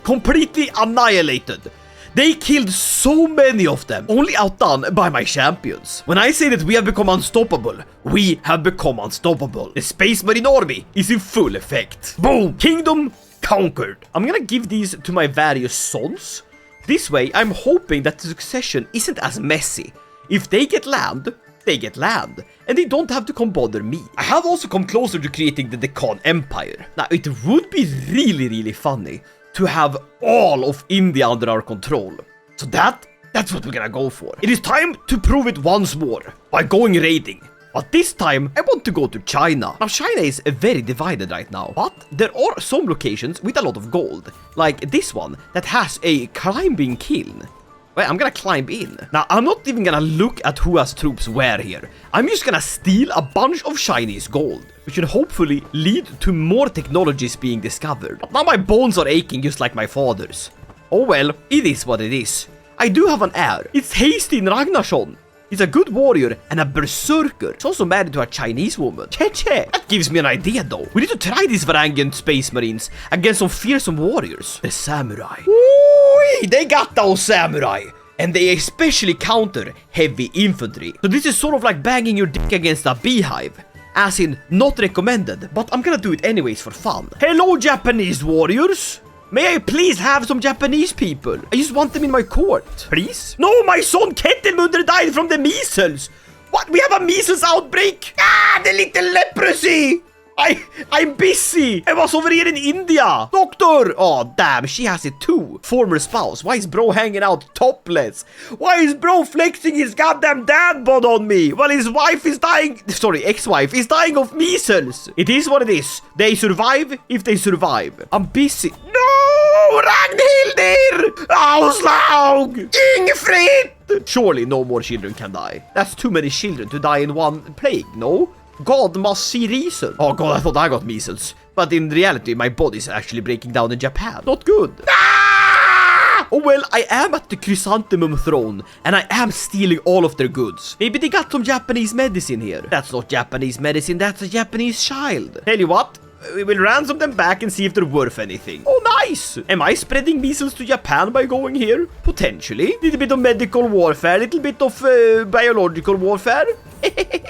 Speaker 1: Completely annihilated. They killed so many of them, only outdone by my champions. When I say that we have become unstoppable, we have become unstoppable. The Space Marine army is in full effect. Boom! Kingdom conquered. I'm gonna give these to my various sons. This way, I'm hoping that the succession isn't as messy. If they get land, they get land, and they don't have to come bother me. I have also come closer to creating the Deccan Empire. Now, it would be really funny to have all of India under our control. So that's what we're gonna go for. It is time to prove it once more by going raiding. But this time, I want to go to China. Now, China is very divided right now, but there are some locations with a lot of gold, like this one that has a climbing kiln. Well, I'm gonna climb in. Now, I'm not even gonna look at who has troops where here. I'm just gonna steal a bunch of Chinese gold, which should hopefully lead to more technologies being discovered. But now my bones are aching just like my father's. Oh well, it is what it is. I do have an heir. It's Hastin Ragnarsson. He's a good warrior and a berserker. He's also married to a Chinese woman. Che. That gives me an idea though. We need to try these Varangian Space Marines against some fearsome warriors. The samurai. Ooh, they got those samurai. And they especially counter heavy infantry. So this is sort of like banging your dick against a beehive. As in, not recommended, but I'm gonna do it anyways for fun. Hello, Japanese warriors. May I please have some Japanese people? I just want them in my court. Please? No, my son Kettelmunder died from the measles. What? We have a measles outbreak? Ah, the little leprosy. I'm busy. I was over here in India. Doctor. Oh, damn, she has it too. Former spouse. Why is bro hanging out topless? Why is bro flexing his goddamn dad bod on me? Well, his wife is dying. Sorry, ex-wife is dying of measles. It is what it is. They survive if they survive. I'm busy. No, Ragnhildur. Auslaug. Ingfrid. Surely no more children can die. That's too many children to die in one plague, no? God must see reason. Oh god, I thought I got measles. But in reality, my body's actually breaking down in Japan. Not good. Ah! Oh well, I am at the chrysanthemum throne, and I am stealing all of their goods. Maybe they got some Japanese medicine here. That's not Japanese medicine, that's a Japanese child. Tell you what, we will ransom them back and see if they're worth anything. Oh, nice! Am I spreading measles to Japan by going here? Potentially. Little bit of medical warfare, little bit of biological warfare.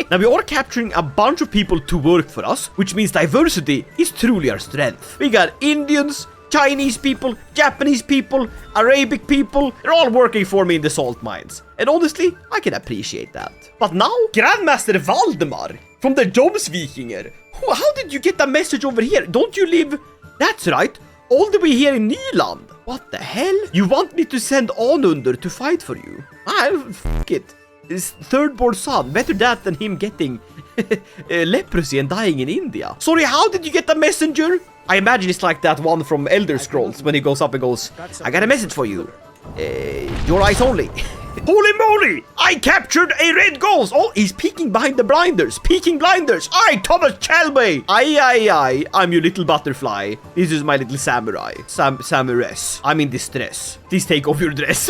Speaker 1: Now, we are capturing a bunch of people to work for us, which means diversity is truly our strength. We got Indians, Chinese people, Japanese people, Arabic people. They're all working for me in the salt mines. And honestly, I can appreciate that. But now, Grandmaster Valdemar, From the jobs, Vikinger. How did you get that message over here? Don't you live... That's right. All the way here in Nyland. What the hell? You want me to send Anunder to fight for you? Fuck it. His third-born son. Better that than him getting leprosy and dying in India. Sorry, how did you get the messenger? I imagine it's like that one from Elder Scrolls when he goes up and goes, I got a message for you. Your eyes only. Holy moly! I captured a red ghost! Oh, he's peeking behind the blinders. Peeking blinders. Aye, Thomas Shelby! Aye. I'm your little butterfly. This is my little samurai. Samuress. I'm in distress. Please take off your dress.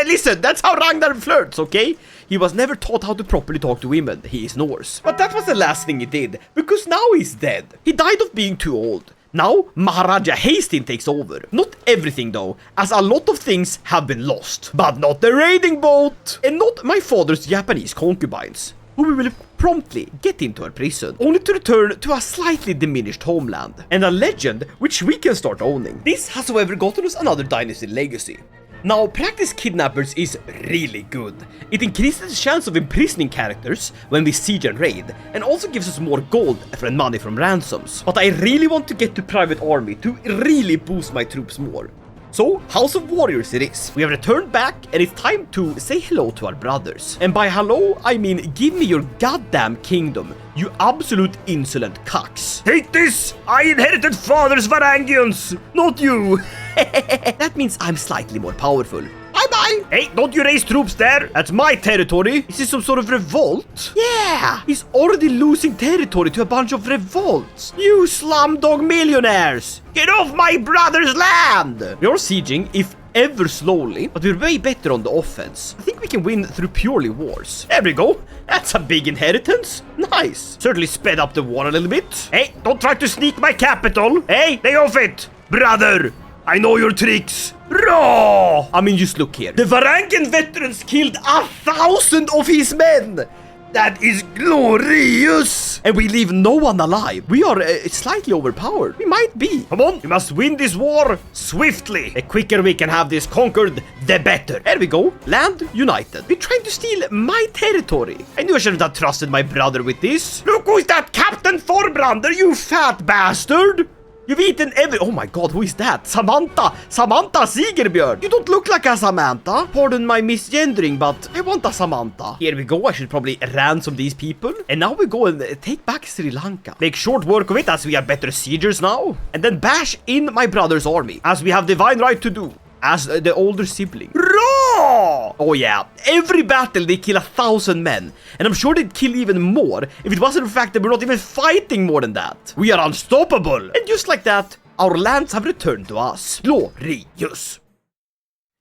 Speaker 1: Listen, that's how Ragnar flirts, okay? He was never taught how to properly talk to women. He is Norse. But that was the last thing he did, because now he's dead. He died of being too old. Now, Maharaja Hastin takes over. Not everything though, as a lot of things have been lost. But not the raiding boat! And not my father's Japanese concubines, who we will promptly get into a prison, only to return to a slightly diminished homeland. And a legend which we can start owning. This has however gotten us another dynasty legacy. Now, practice kidnappers is really good. It increases the chance of imprisoning characters when we siege and raid, and also gives us more gold and money from ransoms. But I really want to get to private army to really boost my troops more. So, House of Warriors it is. We have returned back, and it's time to say hello to our brothers. And by hello, I mean give me your goddamn kingdom, you absolute insolent cucks. Take this! I inherited father's Varangians, not you! That means I'm slightly more powerful. Bye-bye! Hey, don't you raise troops there? That's my territory. Is this some sort of revolt? Yeah! He's already losing territory to a bunch of revolts. You slumdog millionaires! Get off my brother's land! We're sieging, if ever slowly, but we're way better on the offense. I think we can win through purely wars. There we go. That's a big inheritance. Nice. Certainly sped up the war a little bit. Hey, don't try to sneak my capital. Hey, lay off it! Brother! I know your tricks. Raw! I mean, just look here. The Varangian Veterans killed 1,000 of his men. That is glorious. And we leave no one alive. We are slightly overpowered. We might be. Come on, we must win this war swiftly. The quicker we can have this conquered, the better. There we go. Land united. We're trying to steal my territory. I knew I shouldn't have trusted my brother with this. Look who's that Captain Thorbrander, you fat bastard. You've eaten every... Oh my god, who is that? Samantha Sigerbjörn. You don't look like a Samantha. Pardon my misgendering, but I want a Samantha. Here we go. I should probably ransom these people. And now we go and take back Sri Lanka. Make short work of it, as we are better siegers now. And then bash in my brother's army, as we have divine right to do. As the older sibling. Raw! Oh yeah, every battle they kill 1,000 men. And I'm sure they'd kill even more if it wasn't the fact that we're not even fighting more than that. We are unstoppable. And just like that, our lands have returned to us. Glorious.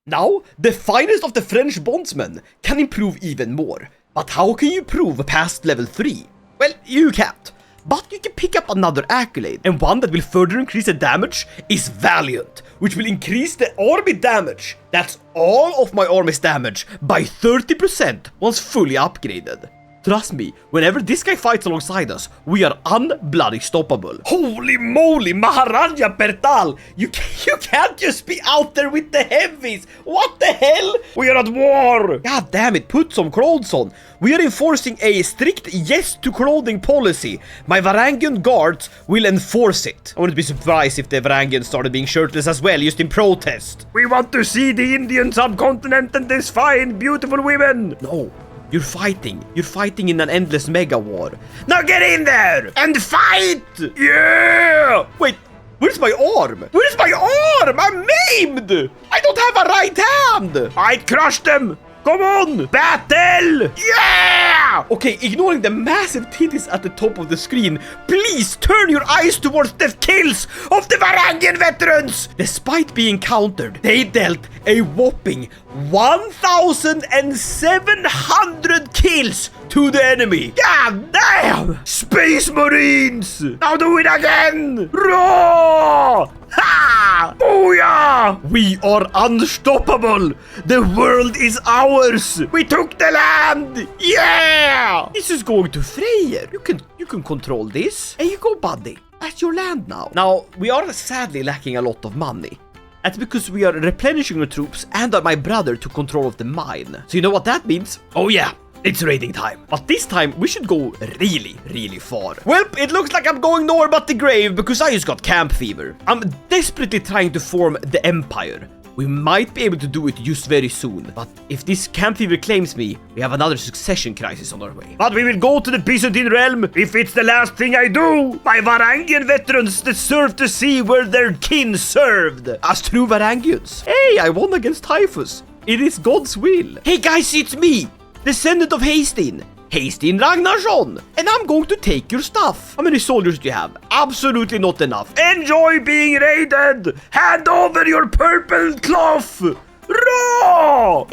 Speaker 1: Now, the finest of the French bondsmen can improve even more. But how can you improve past level 3? Well, you can't. But you can pick up another accolade, and one that will further increase the damage is Valiant, which will increase the army damage. That's all of my army's damage by 30% once fully upgraded. Trust me, whenever this guy fights alongside us, we are unbloody stoppable. Holy moly, Maharaja Pertal! You can't just be out there with the heavies! What the hell? We are at war! God damn it, put some clothes on. We are enforcing a strict yes to clothing policy. My Varangian guards will enforce it. I wouldn't be surprised if the Varangians started being shirtless as well, just in protest. We want to see the Indian subcontinent and these fine, beautiful women! No. You're fighting in an endless mega war. Now get in there and fight! Yeah! Wait, where's my arm? Where's my arm? I'm maimed! I don't have a right hand! I'd crush them! Come on! Battle! Yeah! Okay, ignoring the massive titties at the top of the screen, please turn your eyes towards the kills of the Varangian Veterans! Despite being countered, they dealt a whopping 1,700 kills to the enemy. God damn! Space Marines! Now do it again! Raw! Ha! Booyah! We are unstoppable! The world is ours! We took the land! Yeah! This is going to Freyr. You can control this. Here you go, buddy. That's your land now. Now, we are sadly lacking a lot of money. That's because we are replenishing our troops and my brother took control of the mine. So you know what that means? Oh yeah, It's raiding time. But this time, we should go really, really far. Well, it looks like I'm going nowhere but the grave because I just got camp fever. I'm desperately trying to form the empire. We might be able to do it just very soon, but if this camp fever claims me, we have another succession crisis on our way. But we will go to the Byzantine realm if it's the last thing I do. My Varangian veterans deserve to see where their kin served. As true Varangians. Hey, I won against Typhus. It is God's will. Hey guys, it's me, descendant of Hastin. Hastin Ragnarsson, and I'm going to take your stuff. How many soldiers do you have? Absolutely not enough. Enjoy being raided. Hand over your purple cloth. Raw!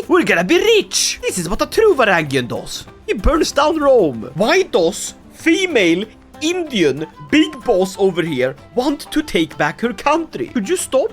Speaker 1: We're gonna be rich. This is what a true Varangian does. He burns down Rome. Why does female Indian big boss over here want to take back her country? Could you stop?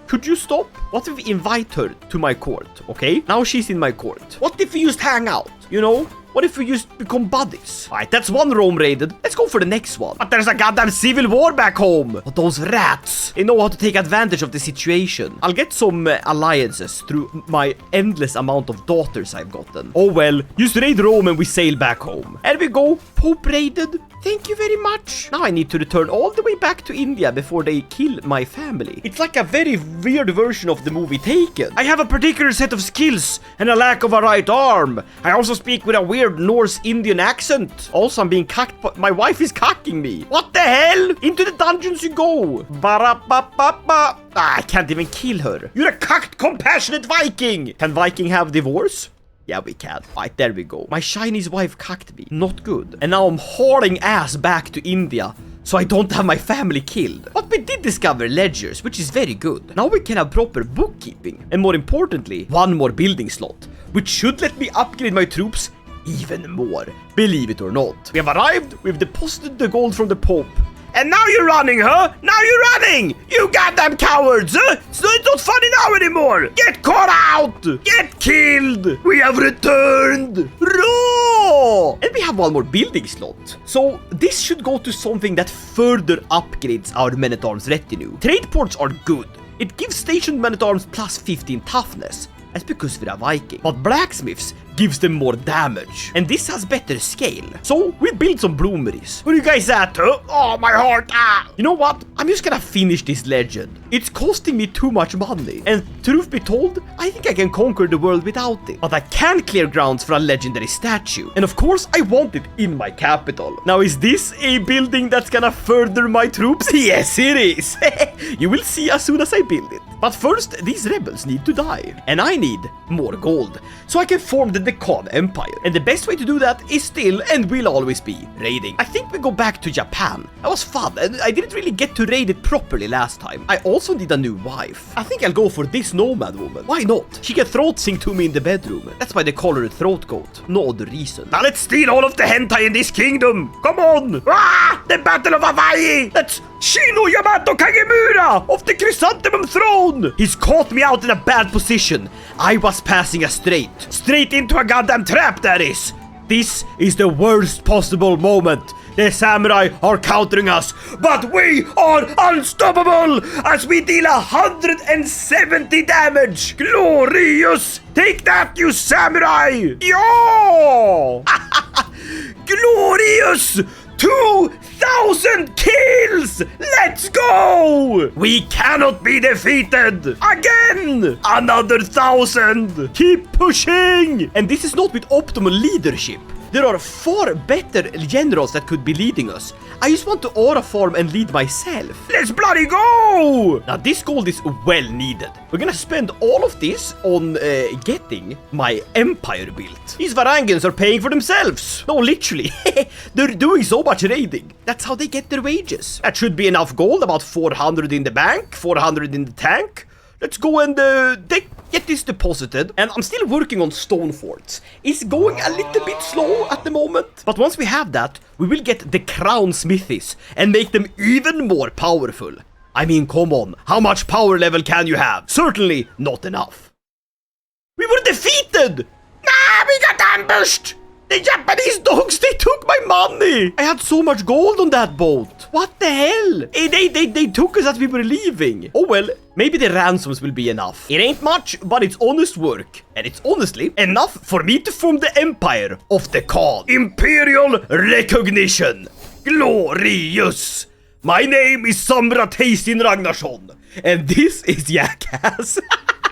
Speaker 1: Could you stop? What if we invite her to my court, okay? Now she's in my court. What if we just hang out, you know? What if we just become buddies? Alright, that's one Rome raided. Let's go for the next one. But there's a goddamn civil war back home. But those rats, they know how to take advantage of the situation. I'll get some alliances through my endless amount of daughters I've gotten. Oh well, just raid Rome and we sail back home. There we go. Pope raided. Thank you very much. Now I need to return all the way back to India before they kill my family. It's like a very weird version of the movie Taken. I have a particular set of skills and a lack of a right arm. I also speak with a weird Norse Indian accent. Also, I'm being cucked, but my wife is cucking me. What the hell? Into the dungeons you go. I can't even kill her. You're a cucked, compassionate Viking. Can Viking have divorce? Yeah, we can. Right, there we go. My Chinese wife cucked me. Not good. And now I'm hauling ass back to India, so I don't have my family killed. But we did discover ledgers, which is very good. Now we can have proper bookkeeping. And more importantly, one more building slot, which should let me upgrade my troops even more. Believe it or not. We have arrived. We've deposited the gold from the Pope. And now you're running, huh? Now you're running! You goddamn cowards, huh? So it's not funny now anymore! Get caught out! Get killed! We have returned! Raw! And we have one more building slot. So this should go to something that further upgrades our men-at-arms retinue. Trade ports are good. It gives stationed men-at-arms plus 15 toughness. That's because we're a Viking. But blacksmiths gives them more damage. And this has better scale. So we build some bloomeries. Where are you guys at, huh? Oh, my heart. Ah. You know what? I'm just gonna finish this legend. It's costing me too much money. And truth be told, I think I can conquer the world without it. But I can clear grounds for a legendary statue. And of course, I want it in my capital. Now, is this a building that's gonna further my troops? Yes, it is. You will see as soon as I build it. But first, these rebels need to die. And I need more gold, so I can form the Khan Empire. And the best way to do that is still and will always be raiding. I think we go back to Japan. That was fun, and I didn't really get to raid it properly last time. I also need a new wife. I think I'll go for this nomad woman. Why not? She can throat sing to me in the bedroom. That's why they call her a throat goat. No other reason. Now let's steal all of the hentai in this kingdom. Come on. Ah! The Battle of Hawaii. That's Shino Yamato Kagemura of the Chrysanthemum Throne! He's caught me out in a bad position. I was passing a straight into a goddamn trap, that is. This is the worst possible moment. The samurai are countering us, but we are unstoppable as we deal 170 damage. Glorious! Take that, you samurai! Yo! Glorious! 2,000 kills! Let's go! We cannot be defeated! Again! Another 1,000! Keep pushing! And this is not with optimal leadership. There are far better generals that could be leading us. I just want to aura farm and lead myself. Let's bloody go! Now this gold is well needed. We're gonna spend all of this on getting my empire built. These Varangians are paying for themselves. No, literally. They're doing so much raiding. That's how they get their wages. That should be enough gold. About 400 in the bank, 400 in the tank. Let's go and get this deposited. And I'm still working on stone forts. It's going a little bit slow at the moment. But once we have that, we will get the crown smithies and make them even more powerful. I mean, come on. How much power level can you have? Certainly not enough. We were defeated! Nah, we got ambushed! The Japanese dogs, they took my money! I had so much gold on that boat. What the hell? They took us as we were leaving. Oh well, maybe the ransoms will be enough. It ain't much, but it's honest work. And it's honestly enough for me to form the Empire of the Khan. Imperial recognition. Glorious. My name is Samrat Heistin Ragnarsson. And this is Jackass.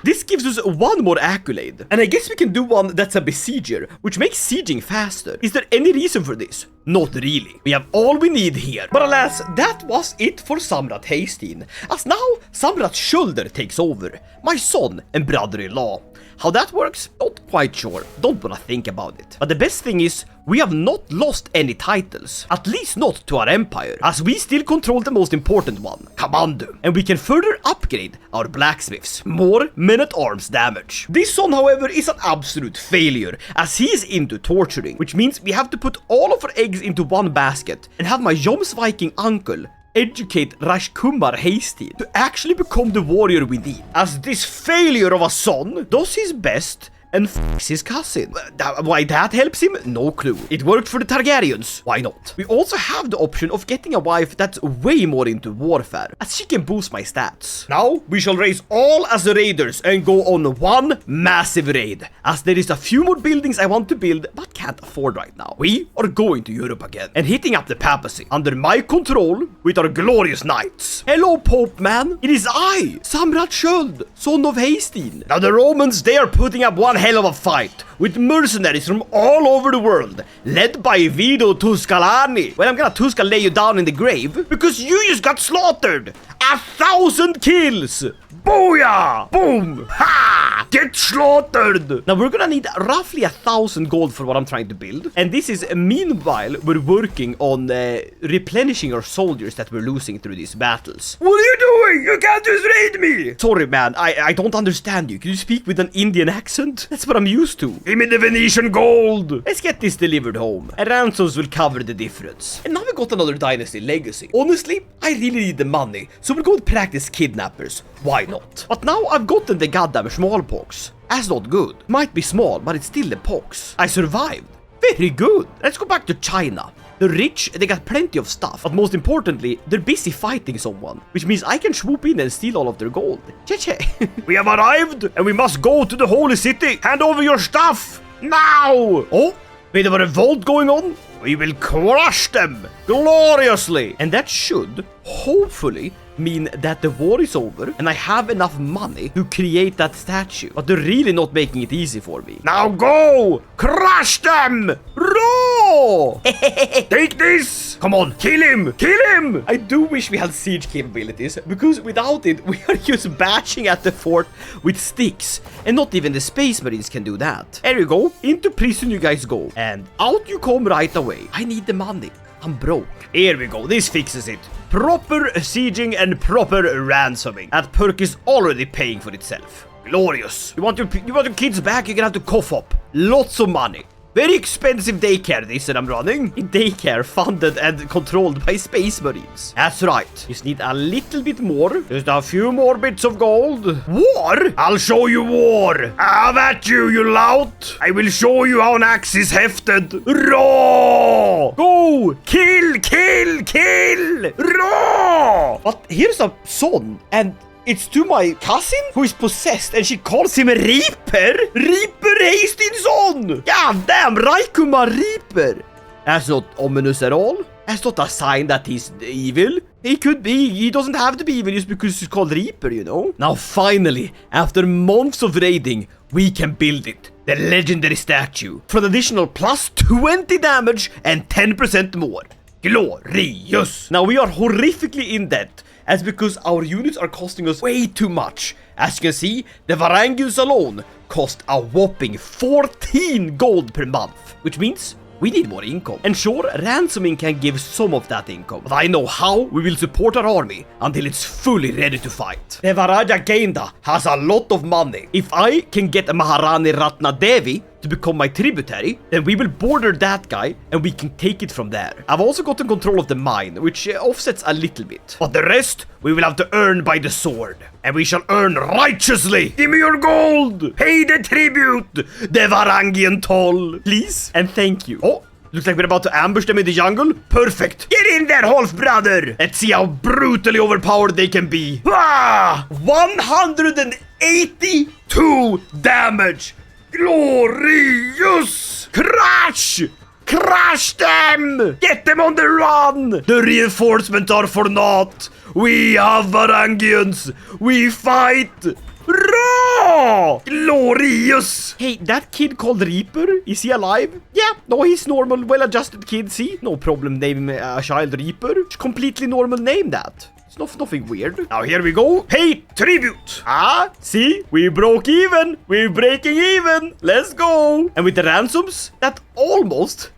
Speaker 1: This gives us one more accolade. And I guess we can do one that's a besieger, which makes sieging faster. Is there any reason for this? Not really. We have all we need here. But alas, that was it for Samrat Heistin. As now, Samrat Skölder takes over. My son and brother-in-law. How that works? Not quite sure. Don't wanna think about it. But the best thing is, we have not lost any titles. At least not to our empire, as we still control the most important one, Commando. And we can further upgrade our blacksmiths. More men-at-arms damage. This son, however, is an absolute failure, as he is into torturing, which means we have to put all of our eggs into one basket and have my Joms Viking uncle educate Rajkumar Heistin to actually become the warrior we need, as this failure of a son does his best and f***s his cousin. Why that helps him? No clue. It worked for the Targaryens. Why not? We also have the option of getting a wife that's way more into warfare, as she can boost my stats. Now, we shall raise all as raiders and go on one massive raid, as there is a few more buildings I want to build but can't afford right now. We are going to Europe again and hitting up the papacy under my control with our glorious knights. Hello, Pope man. It is I, Samrat Sköld, son of Heistin. Now the Romans, they are putting up one hell of a fight with mercenaries from all over the world, led by Vido Tuscalani. Well, I'm gonna Tusca lay you down in the grave because you just got slaughtered. 1,000 kills. Booyah! Boom! Ha! Get slaughtered! Now we're gonna need roughly 1,000 gold for what I'm trying to build. And this is meanwhile we're working on replenishing our soldiers that we're losing through these battles. What are you doing? You can't just raid me! Sorry man, I don't understand you. Can you speak with an Indian accent? That's what I'm used to. Give me the Venetian gold! Let's get this delivered home. And ransoms will cover the difference. And now we got another dynasty legacy. Honestly, I really need the money. So we're going to practice kidnappers. Why not? But now I've gotten the goddamn smallpox. That's not good. Might be small, but it's still the pox. I survived. Very good. Let's go back to China. They're rich, they got plenty of stuff, but most importantly, they're busy fighting someone, which means I can swoop in and steal all of their gold. Che. We have arrived, and we must go to the holy city. Hand over your stuff, now! Oh, bit of a revolt going on. We will crush them gloriously. And that should, hopefully, mean that the war is over and I have enough money to create that statue. But they're really not making it easy for me. Now go! Crush them! Raw! Take this! Come on, kill him! Kill him! I do wish we had siege capabilities, because without it, we are just bashing at the fort with sticks. And not even the Space Marines can do that. There you go. Into prison you guys go. And out you come right away. I need the money. I'm broke. Here we go. This fixes it. Proper sieging and proper ransoming. That perk is already paying for itself. Glorious. You want your kids back? You're gonna have to cough up lots of money. Very expensive daycare this that I'm running. Daycare funded and controlled by Space Marines. That's right. Just need a little bit more. Just a few more bits of gold. War? I'll show you war. Have at you, you lout. I will show you how an axe is hefted. Raw! Go! Kill! Kill! Kill! Raw! But here's a son, and it's to my cousin who is possessed, and she calls him a Reaper? Reaper Hastings-on! God damn, Rajkumar Reaper! That's not ominous at all. That's not a sign that he's evil. He could be. He doesn't have to be evil just because he's called Reaper, you know? Now finally, after months of raiding, we can build it. The legendary statue. For an additional plus 20 damage and 10% more. Glorious! Now we are horrifically in debt. That's because our units are costing us way too much. As you can see, the Varangians alone cost a whopping 14 gold per month. Which means we need more income. And sure, ransoming can give some of that income. But I know how we will support our army until it's fully ready to fight. The Varaja Genda has a lot of money. If I can get Maharani Ratna Devi to to become my tributary, then we will border that guy and we can take it from there. I've also gotten control of the mine, which offsets a little bit. But the rest, we will have to earn by the sword. And we shall earn righteously. Give me your gold. Pay the tribute. The Varangian toll. Please and thank you. Oh, looks like we're about to ambush them in the jungle. Perfect. Get in there, half-brother. Let's see how brutally overpowered they can be. Ah! 182 damage. Glorious. Crash. Crash them! Get them on the run! The reinforcements are for naught. We have Varangians. We fight. Raw! Glorious! Hey, that kid called Reaper, is he alive? Yeah, no, he's normal, well-adjusted kid, see? No problem naming a child Reaper. It's completely normal name, that. It's nothing weird. Now here we go. Pay tribute. Ah, see? We broke even. We're breaking even. Let's go. And with the ransoms, that almost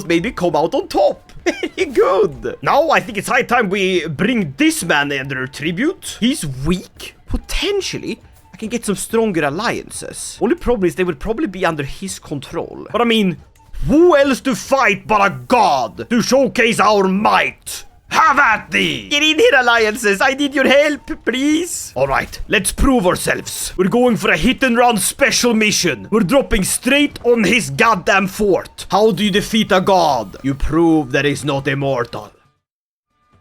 Speaker 1: made me come out on top. Very good. Now I think it's high time we bring this man under tribute. He's weak. Potentially, I can get some stronger alliances. Only problem is they would probably be under his control. But I mean, who else to fight but a god to showcase our might? Have at thee! Get in here, alliances. I need your help, please. Alright, let's prove ourselves. We're going for a hit-and-run special mission. We're dropping straight on his goddamn fort. How do you defeat a god? You prove that he's not immortal.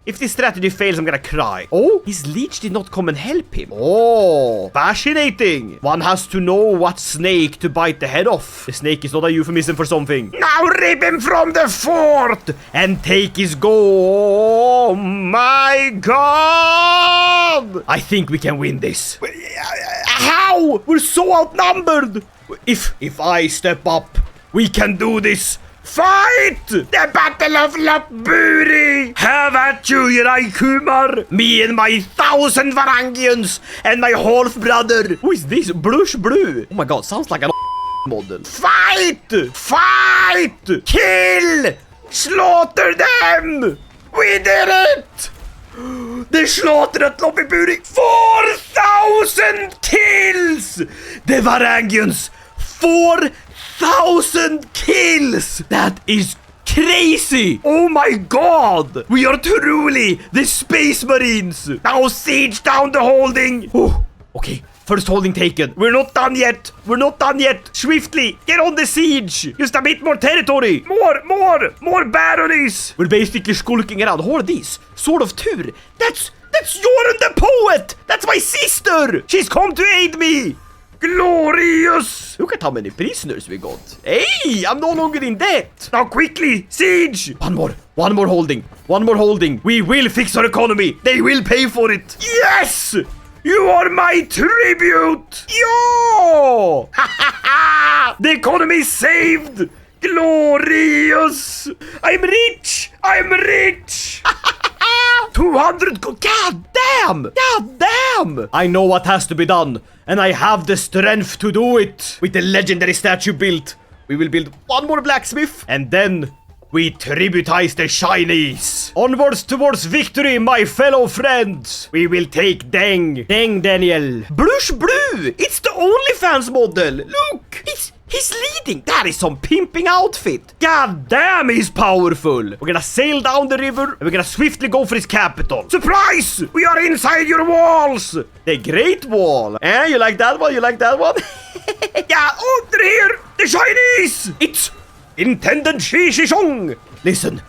Speaker 1: If this strategy fails, I'm gonna cry. Oh, his leech did not come and help him. Oh, fascinating. One has to know what snake to bite the head off. The snake is not a euphemism for something. Now rip him from the fort and take his gold. Oh my god. I think we can win this. How? We're so outnumbered. If I step up, we can do this. Fight! The Battle of Lapburi! Have at you, Yerai Kumar! Me and my 1,000 Varangians and my half-brother! Who is this? Blush Blue? Oh my god, sounds like an model. Fight! Fight! Kill! Slaughter them! We did it! The slaughter at Lapburi! 4,000 kills! The Varangians! 4,000 kills! That is crazy! Oh my god! We are truly the Space Marines! Now siege down the holding! Oh, okay, first holding taken. We're not done yet! We're not done yet! Swiftly, get on the siege! Just a bit more territory! More baronies! We're basically skulking around. Who are these? Sword of Tur! That's Joran the Poet! That's my sister! She's come to aid me! Glorious! Look at how many prisoners we got. Hey, I'm no longer in debt. Now quickly, siege! One more holding. We will fix our economy. They will pay for it. Yes! You are my tribute! Yo! The economy is saved! Glorious! I'm rich! 200 God damn! I know what has to be done, and I have the strength to do it. With the legendary statue built, we will build one more blacksmith, and then we tributize the Chinese. Onwards towards victory, my fellow friends. We will take Deng, Daniel. Blush Blue, it's the OnlyFans model. Look, he's leading. That is some pimping outfit. God damn, he's powerful. We're gonna sail down the river and we're gonna swiftly go for his capital. Surprise! We are inside your walls. The Great Wall. You like that one? Yeah, oh, they're here. The Chinese. It's Intendant Shi Shishong. Listen,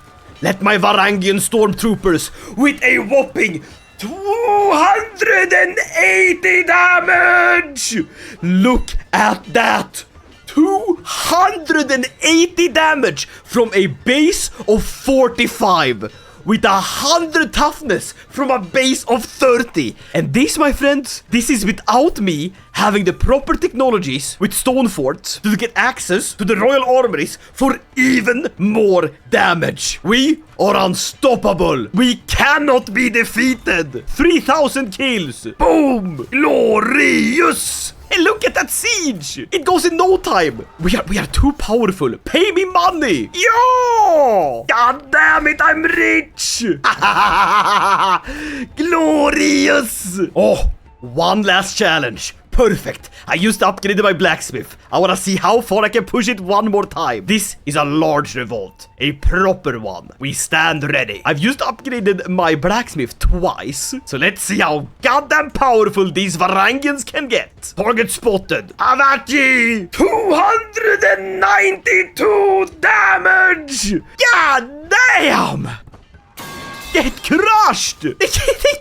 Speaker 1: let my Varangian stormtroopers with a whopping 280 damage. Look at that. 280 damage from a base of 45 with 100 toughness from a base of 30. And this, my friends, this is without me having the proper technologies with stone forts to get access to the royal armories for even more damage. We are unstoppable. We cannot be defeated. 3,000 kills. Boom. Glorious. Hey, look at that siege! It goes in no time! We are too powerful! Pay me money! Yo! God damn it, I'm rich! Glorious! Oh, one last challenge. Perfect. I just upgraded my blacksmith. I wanna see how far I can push it one more time. This is a large revolt. A proper one. We stand ready. I've just upgraded my blacksmith twice. So let's see how goddamn powerful these Varangians can get. Target spotted. Avachi! 292 damage! God damn! Get crushed! They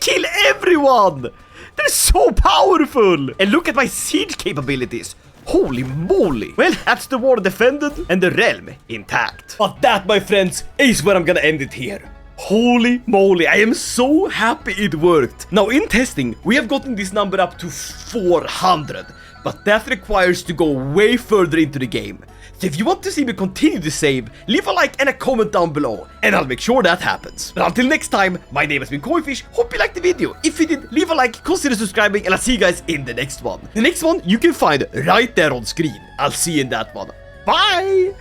Speaker 1: kill everyone! They're so powerful! And look at my siege capabilities. Holy moly! Well, that's the war defended and the realm intact. But that, my friends, is where I'm gonna end it here. Holy moly, I am so happy it worked. Now in testing, we have gotten this number up to 400. But that requires to go way further into the game. So if you want to see me continue to save, leave a like and a comment down below, and I'll make sure that happens. But until next time, my name has been Koifish. Hope you liked the video. If you did, leave a like, consider subscribing, and I'll see you guys in the next one. The next one you can find right there on screen. I'll see you in that one. Bye!